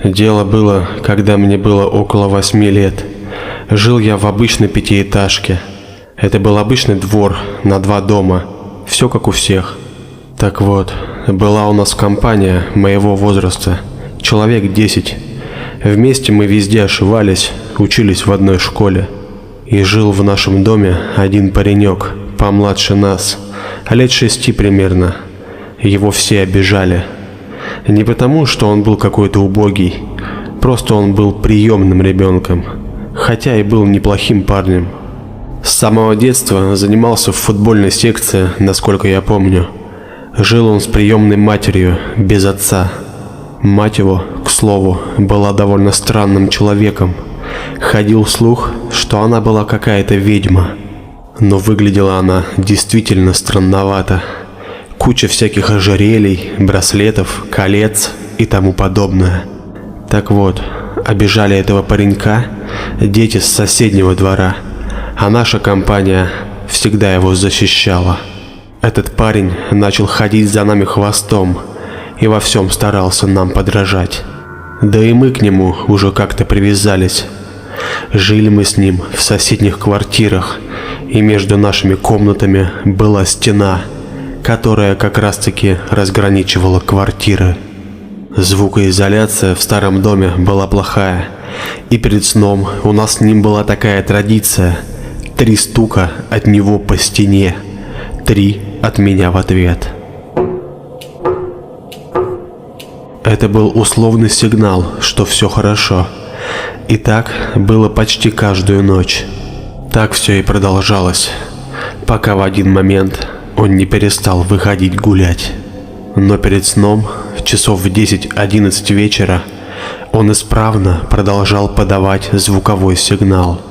Дело было, когда мне было около 8 лет. Жил я в обычной пятиэтажке. Это был обычный двор на 2 дома. Все как у всех. Так вот, была у нас компания моего возраста. Человек 10. Вместе мы везде ошивались, учились в одной школе. И жил в нашем доме один паренек, помладше нас, лет 6 примерно. Его все обижали. Не потому, что он был какой-то убогий, просто он был приемным ребенком, хотя и был неплохим парнем. С самого детства занимался в футбольной секции, насколько я помню. Жил он с приемной матерью, без отца. Мать его, к слову, была довольно странным человеком. Ходил слух, что она была какая-то ведьма. Но выглядела она действительно странновато. Куча всяких ожерелий, браслетов, колец и тому подобное. Так вот, обижали этого паренька дети с соседнего двора, а наша компания всегда его защищала. Этот парень начал ходить за нами хвостом и во всем старался нам подражать. Да и мы к нему уже как-то привязались. Жили мы с ним в соседних квартирах, и между нашими комнатами была стена, которая как раз-таки разграничивала квартиры. Звукоизоляция в старом доме была плохая, и перед сном у нас с ним была такая традиция: 3 стука от него по стене, 3 от меня в ответ. Это был условный сигнал, что все хорошо. И так было почти каждую ночь. Так все и продолжалось, пока в один момент он не перестал выходить гулять. Но перед сном, часов в 10-11 вечера, он исправно продолжал подавать звуковой сигнал.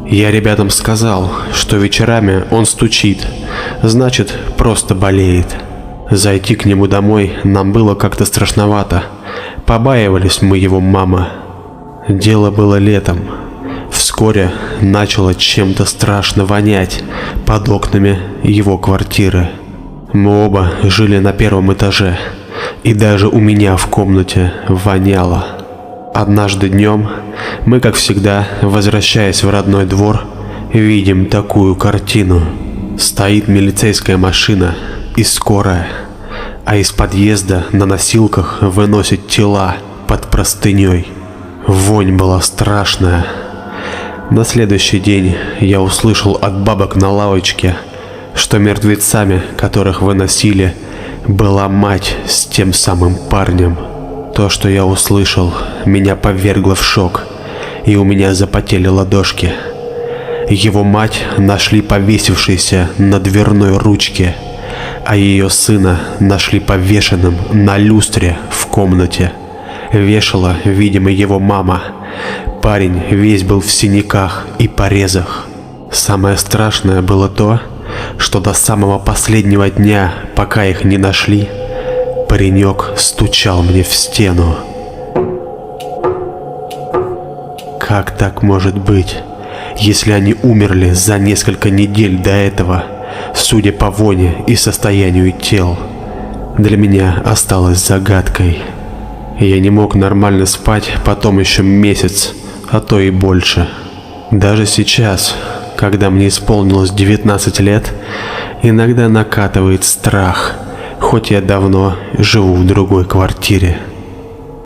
Я ребятам сказал, что вечерами он стучит, значит, просто болеет. Зайти к нему домой нам было как-то страшновато. Побаивались мы его мамы. Дело было летом. Вскоре начало чем-то страшно вонять под окнами его квартиры. Мы оба жили на 1-м этаже, и даже у меня в комнате воняло. Однажды днем мы, как всегда, возвращаясь в родной двор, видим такую картину. Стоит милицейская машина и скорая, а из подъезда на носилках выносят тела под простыней. Вонь была страшная. На следующий день я услышал от бабок на лавочке, что мертвецами, которых выносили, была мать с тем самым парнем. То, что я услышал, меня повергло в шок, и у меня запотели ладошки. Его мать нашли повесившейся на дверной ручке, а ее сына нашли повешенным на люстре в комнате. Вешала, видимо, его мама. Парень весь был в синяках и порезах. Самое страшное было то, что до самого последнего дня, пока их не нашли, паренек стучал мне в стену. Как так может быть, если они умерли за несколько недель до этого, судя по воне и состоянию тел? Для меня осталось загадкой. Я не мог нормально спать потом еще месяц, а то и больше. Даже сейчас, когда мне исполнилось 19 лет, иногда накатывает страх, хоть я давно живу в другой квартире.